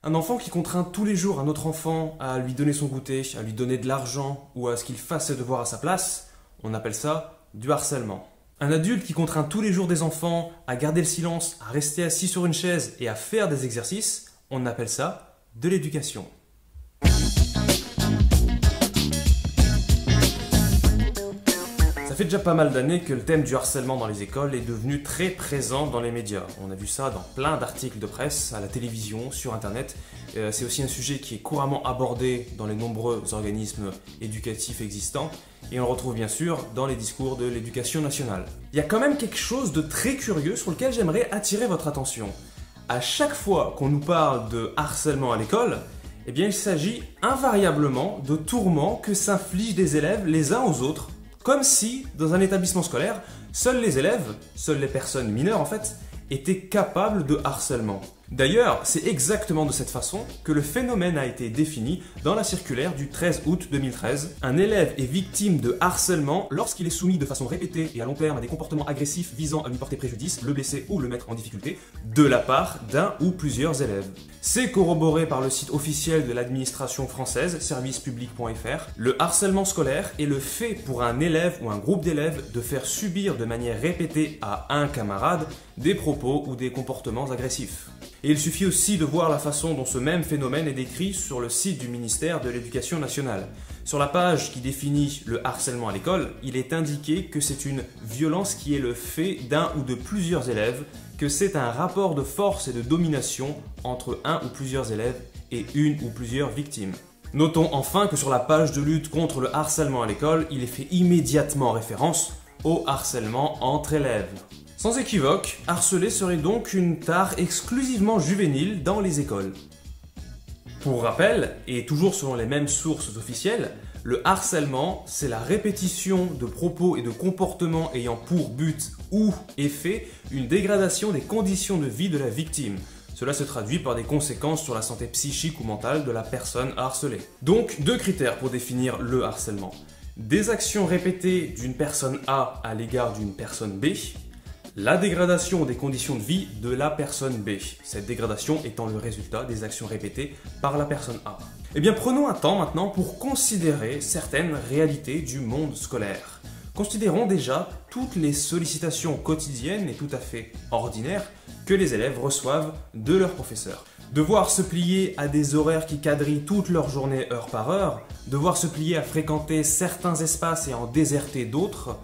Un enfant qui contraint tous les jours un autre enfant à lui donner son goûter, à lui donner de l'argent ou à ce qu'il fasse ses devoirs à sa place, on appelle ça du harcèlement. Un adulte qui contraint tous les jours des enfants à garder le silence, à rester assis sur une chaise et à faire des exercices, on appelle ça de l'éducation. Ça fait déjà pas mal d'années que le thème du harcèlement dans les écoles est devenu très présent dans les médias. On a vu ça dans plein d'articles de presse, à la télévision, sur internet. C'est aussi un sujet qui est couramment abordé dans les nombreux organismes éducatifs existants et on le retrouve bien sûr dans les discours de l'éducation nationale. Il y a quand même quelque chose de très curieux sur lequel j'aimerais attirer votre attention. À chaque fois qu'on nous parle de harcèlement à l'école, eh bien il s'agit invariablement de tourments que s'infligent des élèves les uns aux autres. Comme si, dans un établissement scolaire, seuls les élèves, seules les personnes mineures en fait, étaient capables de harcèlement. D'ailleurs, c'est exactement de cette façon que le phénomène a été défini dans la circulaire du 13 août 2013. Un élève est victime de harcèlement lorsqu'il est soumis de façon répétée et à long terme à des comportements agressifs visant à lui porter préjudice, le blesser ou le mettre en difficulté, de la part d'un ou plusieurs élèves. C'est corroboré par le site officiel de l'administration française, servicepublic.fr. Le harcèlement scolaire est le fait pour un élève ou un groupe d'élèves de faire subir de manière répétée à un camarade des propos ou des comportements agressifs. Et il suffit aussi de voir la façon dont ce même phénomène est décrit sur le site du ministère de l'Éducation nationale. Sur la page qui définit le harcèlement à l'école, il est indiqué que c'est une violence qui est le fait d'un ou de plusieurs élèves, que c'est un rapport de force et de domination entre un ou plusieurs élèves et une ou plusieurs victimes. Notons enfin que sur la page de lutte contre le harcèlement à l'école, il est fait immédiatement référence au harcèlement entre élèves. Sans équivoque, harceler serait donc une tare exclusivement juvénile dans les écoles. Pour rappel, et toujours selon les mêmes sources officielles, le harcèlement, c'est la répétition de propos et de comportements ayant pour but ou effet une dégradation des conditions de vie de la victime. Cela se traduit par des conséquences sur la santé psychique ou mentale de la personne harcelée. Donc, deux critères pour définir le harcèlement. Des actions répétées d'une personne A à l'égard d'une personne B. La dégradation des conditions de vie de la personne B, cette dégradation étant le résultat des actions répétées par la personne A. Eh bien, prenons un temps maintenant pour considérer certaines réalités du monde scolaire. Considérons déjà toutes les sollicitations quotidiennes et tout à fait ordinaires que les élèves reçoivent de leurs professeurs. Devoir se plier à des horaires qui quadrillent toute leur journée heure par heure, devoir se plier à fréquenter certains espaces et en déserter d'autres,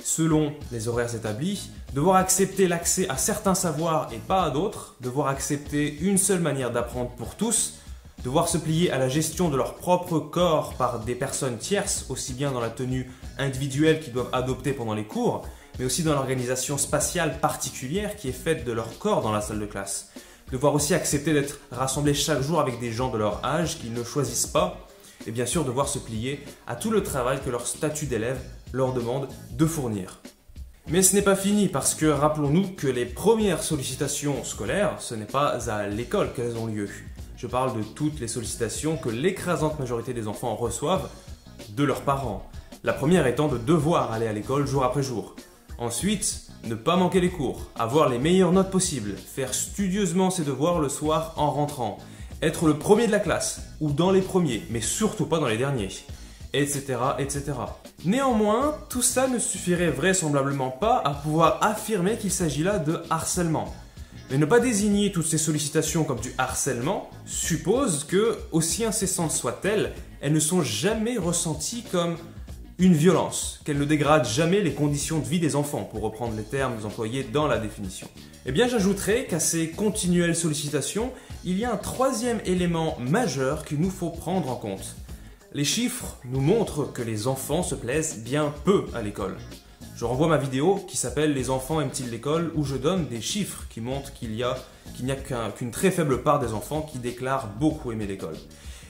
selon les horaires établis, devoir accepter l'accès à certains savoirs et pas à d'autres, devoir accepter une seule manière d'apprendre pour tous, devoir se plier à la gestion de leur propre corps par des personnes tierces, aussi bien dans la tenue individuelle qu'ils doivent adopter pendant les cours, mais aussi dans l'organisation spatiale particulière qui est faite de leur corps dans la salle de classe. Devoir aussi accepter d'être rassemblés chaque jour avec des gens de leur âge qu'ils ne choisissent pas, et bien sûr devoir se plier à tout le travail que leur statut d'élève leur demande de fournir. Mais ce n'est pas fini parce que rappelons-nous que les premières sollicitations scolaires, ce n'est pas à l'école qu'elles ont lieu. Je parle de toutes les sollicitations que l'écrasante majorité des enfants reçoivent de leurs parents. La première étant de devoir aller à l'école jour après jour. Ensuite, ne pas manquer les cours, avoir les meilleures notes possibles, faire studieusement ses devoirs le soir en rentrant, être le premier de la classe, ou dans les premiers, mais surtout pas dans les derniers, etc., etc. Néanmoins, tout ça ne suffirait vraisemblablement pas à pouvoir affirmer qu'il s'agit là de harcèlement. Mais ne pas désigner toutes ces sollicitations comme du harcèlement suppose que, aussi incessantes soient-elles, elles ne sont jamais ressenties comme une violence, qu'elles ne dégradent jamais les conditions de vie des enfants, pour reprendre les termes employés dans la définition. Eh bien, j'ajouterai qu'à ces continuelles sollicitations, il y a un troisième élément majeur qu'il nous faut prendre en compte. Les chiffres nous montrent que les enfants se plaisent bien peu à l'école. Je renvoie ma vidéo qui s'appelle « Les enfants aiment-ils l'école ?» où je donne des chiffres qui montrent qu'il n'y a qu'une très faible part des enfants qui déclarent beaucoup aimer l'école.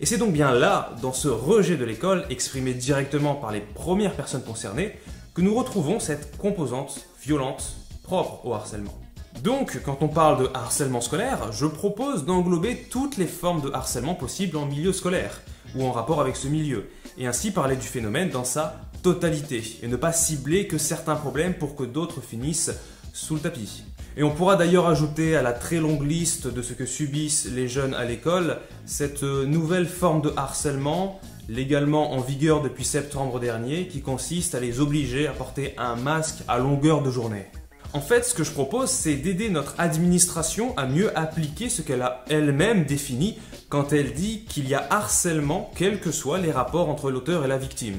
Et c'est donc bien là, dans ce rejet de l'école, exprimé directement par les premières personnes concernées, que nous retrouvons cette composante violente propre au harcèlement. Donc, quand on parle de harcèlement scolaire, je propose d'englober toutes les formes de harcèlement possibles en milieu scolaire, ou en rapport avec ce milieu, et ainsi parler du phénomène dans sa totalité, et ne pas cibler que certains problèmes pour que d'autres finissent sous le tapis. Et on pourra d'ailleurs ajouter à la très longue liste de ce que subissent les jeunes à l'école cette nouvelle forme de harcèlement, légalement en vigueur depuis septembre dernier, qui consiste à les obliger à porter un masque à longueur de journée. En fait, ce que je propose, c'est d'aider notre administration à mieux appliquer ce qu'elle a elle-même défini quand elle dit qu'il y a harcèlement, quels que soient les rapports entre l'auteur et la victime.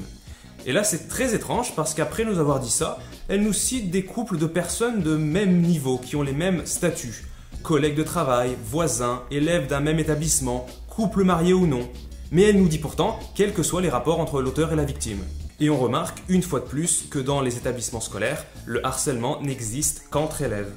Et là, c'est très étrange parce qu'après nous avoir dit ça, elle nous cite des couples de personnes de même niveau, qui ont les mêmes statuts. Collègues de travail, voisins, élèves d'un même établissement, couples mariés ou non. Mais elle nous dit pourtant, quels que soient les rapports entre l'auteur et la victime. Et on remarque, une fois de plus, que dans les établissements scolaires, le harcèlement n'existe qu'entre élèves.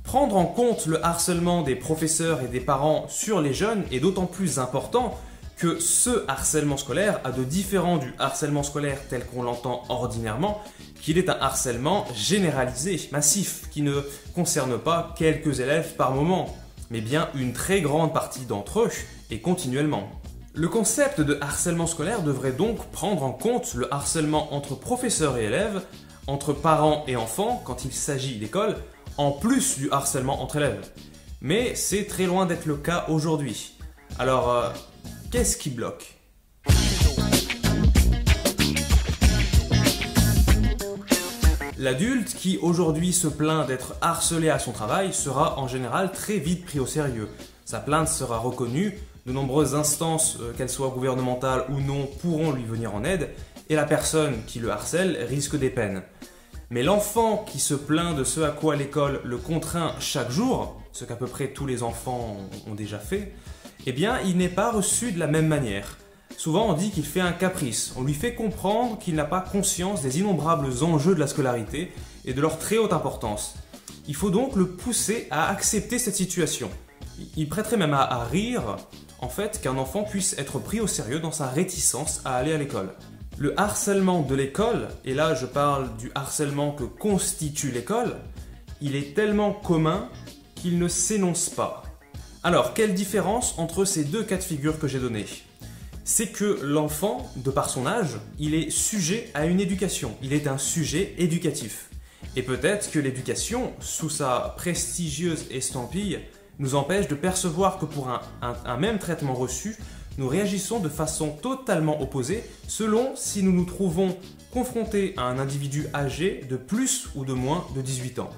Prendre en compte le harcèlement des professeurs et des parents sur les jeunes est d'autant plus important que ce harcèlement scolaire a de différent du harcèlement scolaire tel qu'on l'entend ordinairement, qu'il est un harcèlement généralisé, massif, qui ne concerne pas quelques élèves par moment, mais bien une très grande partie d'entre eux, et continuellement. Le concept de harcèlement scolaire devrait donc prendre en compte le harcèlement entre professeurs et élèves, entre parents et enfants quand il s'agit d'école, en plus du harcèlement entre élèves. Mais c'est très loin d'être le cas aujourd'hui. Alors, qu'est-ce qui bloque ? L'adulte qui aujourd'hui se plaint d'être harcelé à son travail sera en général très vite pris au sérieux. Sa plainte sera reconnue, de nombreuses instances, qu'elles soient gouvernementales ou non, pourront lui venir en aide, et la personne qui le harcèle risque des peines. Mais l'enfant qui se plaint de ce à quoi l'école le contraint chaque jour, ce qu'à peu près tous les enfants ont déjà fait, eh bien il n'est pas reçu de la même manière. Souvent on dit qu'il fait un caprice, on lui fait comprendre qu'il n'a pas conscience des innombrables enjeux de la scolarité et de leur très haute importance. Il faut donc le pousser à accepter cette situation. Il prêterait même à rire, en fait, qu'un enfant puisse être pris au sérieux dans sa réticence à aller à l'école. Le harcèlement de l'école, et là je parle du harcèlement que constitue l'école, il est tellement commun qu'il ne s'énonce pas. Alors, quelle différence entre ces deux cas de figure que j'ai donnés ? C'est que l'enfant, de par son âge, il est sujet à une éducation, il est un sujet éducatif. Et peut-être que l'éducation, sous sa prestigieuse estampille, nous empêche de percevoir que pour un même traitement reçu, nous réagissons de façon totalement opposée selon si nous nous trouvons confrontés à un individu âgé de plus ou de moins de 18 ans.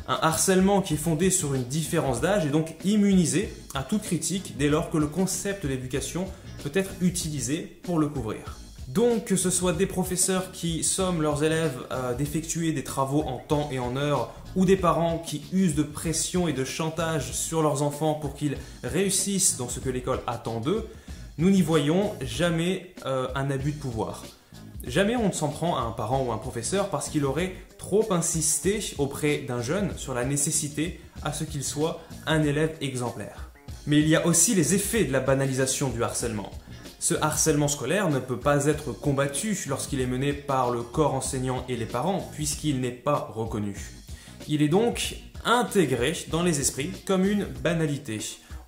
Un harcèlement qui est fondé sur une différence d'âge est donc immunisé à toute critique dès lors que le concept d'éducation peut être utilisé pour le couvrir. Donc que ce soit des professeurs qui somment leurs élèves d'effectuer des travaux en temps et en heure, ou des parents qui usent de pression et de chantage sur leurs enfants pour qu'ils réussissent dans ce que l'école attend d'eux, nous n'y voyons jamais un abus de pouvoir. Jamais on ne s'en prend à un parent ou un professeur parce qu'il aurait trop insisté auprès d'un jeune sur la nécessité à ce qu'il soit un élève exemplaire. Mais il y a aussi les effets de la banalisation du harcèlement. Ce harcèlement scolaire ne peut pas être combattu lorsqu'il est mené par le corps enseignant et les parents, puisqu'il n'est pas reconnu. Il est donc intégré dans les esprits comme une banalité.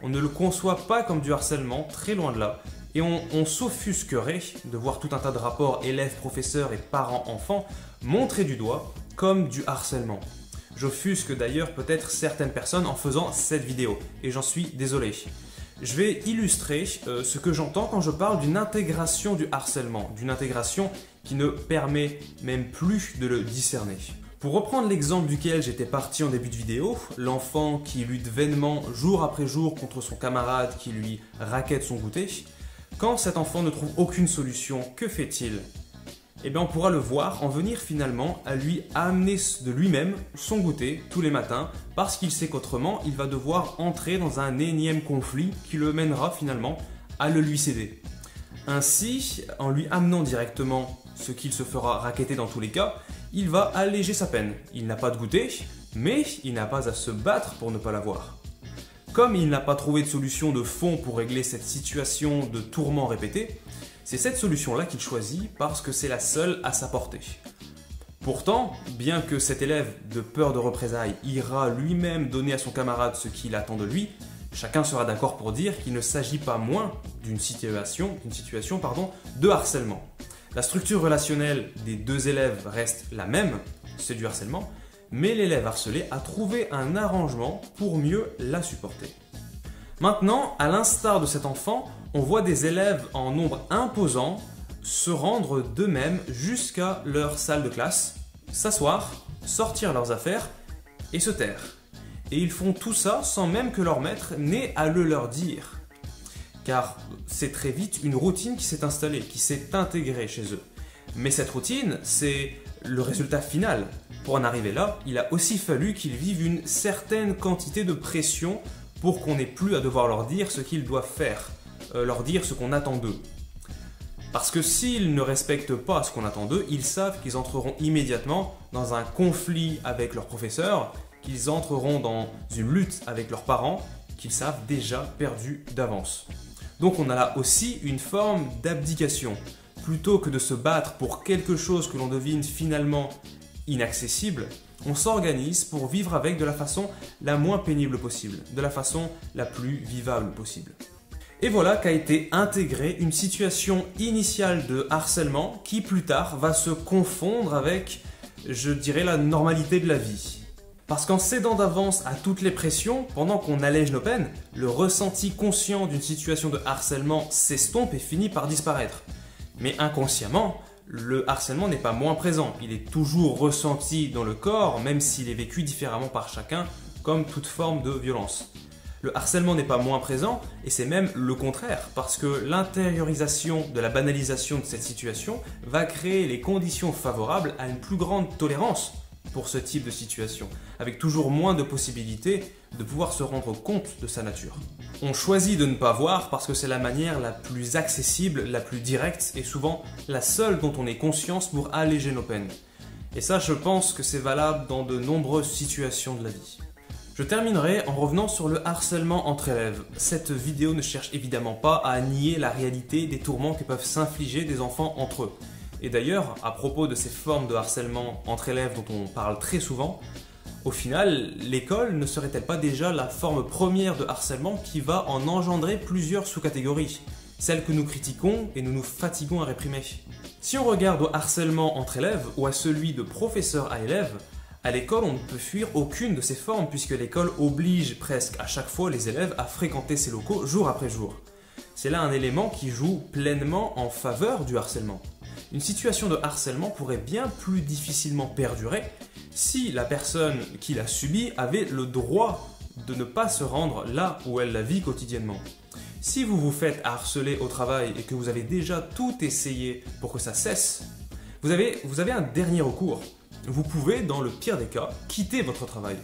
On ne le conçoit pas comme du harcèlement, très loin de là, et on s'offusquerait de voir tout un tas de rapports élèves-professeurs et parents-enfants montrés du doigt comme du harcèlement. J'offusque d'ailleurs peut-être certaines personnes en faisant cette vidéo, et j'en suis désolé. Je vais illustrer ce que j'entends quand je parle d'une intégration du harcèlement, d'une intégration qui ne permet même plus de le discerner. Pour reprendre l'exemple duquel j'étais parti en début de vidéo, l'enfant qui lutte vainement jour après jour contre son camarade qui lui raquette son goûter, quand cet enfant ne trouve aucune solution, que fait-il ? Eh bien on pourra le voir en venir finalement à lui amener de lui-même son goûter tous les matins parce qu'il sait qu'autrement il va devoir entrer dans un énième conflit qui le mènera finalement à le lui céder. Ainsi, en lui amenant directement ce qu'il se fera racketter dans tous les cas, il va alléger sa peine. Il n'a pas de goûter, mais il n'a pas à se battre pour ne pas l'avoir. Comme il n'a pas trouvé de solution de fond pour régler cette situation de tourment répété, c'est cette solution-là qu'il choisit parce que c'est la seule à sa portée. Pourtant, bien que cet élève, de peur de représailles, ira lui-même donner à son camarade ce qu'il attend de lui, chacun sera d'accord pour dire qu'il ne s'agit pas moins d'une situation de harcèlement. La structure relationnelle des deux élèves reste la même, c'est du harcèlement, mais l'élève harcelé a trouvé un arrangement pour mieux la supporter. Maintenant, à l'instar de cet enfant, on voit des élèves en nombre imposant se rendre d'eux-mêmes jusqu'à leur salle de classe, s'asseoir, sortir leurs affaires et se taire. Et ils font tout ça sans même que leur maître n'ait à le leur dire. Car c'est très vite une routine qui s'est installée, qui s'est intégrée chez eux. Mais cette routine, c'est le résultat final. Pour en arriver là, il a aussi fallu qu'ils vivent une certaine quantité de pression pour qu'on n'ait plus à devoir leur dire ce qu'ils doivent faire, leur dire ce qu'on attend d'eux. Parce que s'ils ne respectent pas ce qu'on attend d'eux, ils savent qu'ils entreront immédiatement dans un conflit avec leurs professeurs, qu'ils entreront dans une lutte avec leurs parents, qu'ils savent déjà perdus d'avance. Donc on a là aussi une forme d'abdication. Plutôt que de se battre pour quelque chose que l'on devine finalement inaccessible, on s'organise pour vivre avec de la façon la moins pénible possible, de la façon la plus vivable possible. Et voilà qu'a été intégrée une situation initiale de harcèlement qui plus tard va se confondre avec, je dirais, la normalité de la vie. Parce qu'en cédant d'avance à toutes les pressions, pendant qu'on allège nos peines, le ressenti conscient d'une situation de harcèlement s'estompe et finit par disparaître. Mais inconsciemment, le harcèlement n'est pas moins présent, il est toujours ressenti dans le corps, même s'il est vécu différemment par chacun, comme toute forme de violence. Le harcèlement n'est pas moins présent, et c'est même le contraire, parce que l'intériorisation de la banalisation de cette situation va créer les conditions favorables à une plus grande tolérance pour ce type de situation, avec toujours moins de possibilités de pouvoir se rendre compte de sa nature. On choisit de ne pas voir parce que c'est la manière la plus accessible, la plus directe et souvent la seule dont on ait conscience pour alléger nos peines. Et ça, je pense que c'est valable dans de nombreuses situations de la vie. Je terminerai en revenant sur le harcèlement entre élèves. Cette vidéo ne cherche évidemment pas à nier la réalité des tourments que peuvent s'infliger des enfants entre eux. Et d'ailleurs, à propos de ces formes de harcèlement entre élèves dont on parle très souvent, au final, l'école ne serait-elle pas déjà la forme première de harcèlement qui va en engendrer plusieurs sous-catégories, celles que nous critiquons et nous nous fatiguons à réprimer? Si on regarde au harcèlement entre élèves ou à celui de professeur à élève, à l'école on ne peut fuir aucune de ces formes puisque l'école oblige presque à chaque fois les élèves à fréquenter ces locaux jour après jour. C'est là un élément qui joue pleinement en faveur du harcèlement. Une situation de harcèlement pourrait bien plus difficilement perdurer si la personne qui l'a subi avait le droit de ne pas se rendre là où elle la vit quotidiennement. Si vous vous faites harceler au travail et que vous avez déjà tout essayé pour que ça cesse, vous avez un dernier recours. Vous pouvez, dans le pire des cas, quitter votre travail.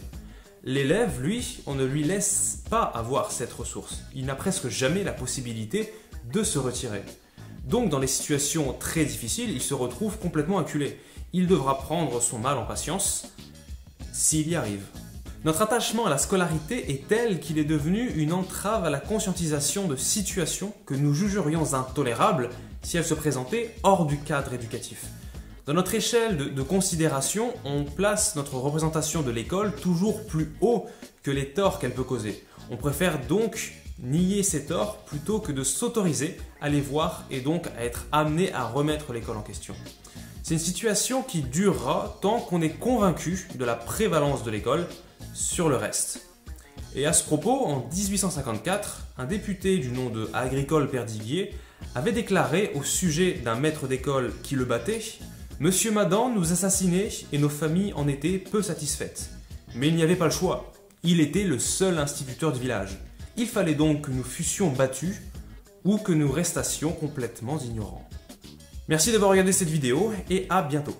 L'élève, lui, on ne lui laisse pas avoir cette ressource. Il n'a presque jamais la possibilité de se retirer. Donc dans les situations très difficiles, il se retrouve complètement acculé. Il devra prendre son mal en patience, s'il y arrive. Notre attachement à la scolarité est tel qu'il est devenu une entrave à la conscientisation de situations que nous jugerions intolérables si elles se présentaient hors du cadre éducatif. Dans notre échelle de considération, on place notre représentation de l'école toujours plus haut que les torts qu'elle peut causer. On préfère donc nier ces torts plutôt que de s'autoriser à les voir et donc à être amené à remettre l'école en question. C'est une situation qui durera tant qu'on est convaincu de la prévalence de l'école sur le reste. Et à ce propos, en 1854, un député du nom de Agricole Perdiguier avait déclaré au sujet d'un maître d'école qui le battait « Monsieur Madan nous assassinait et nos familles en étaient peu satisfaites. Mais il n'y avait pas le choix. Il était le seul instituteur du village. Il fallait donc que nous fussions battus ou que nous restassions complètement ignorants. » Merci d'avoir regardé cette vidéo et à bientôt.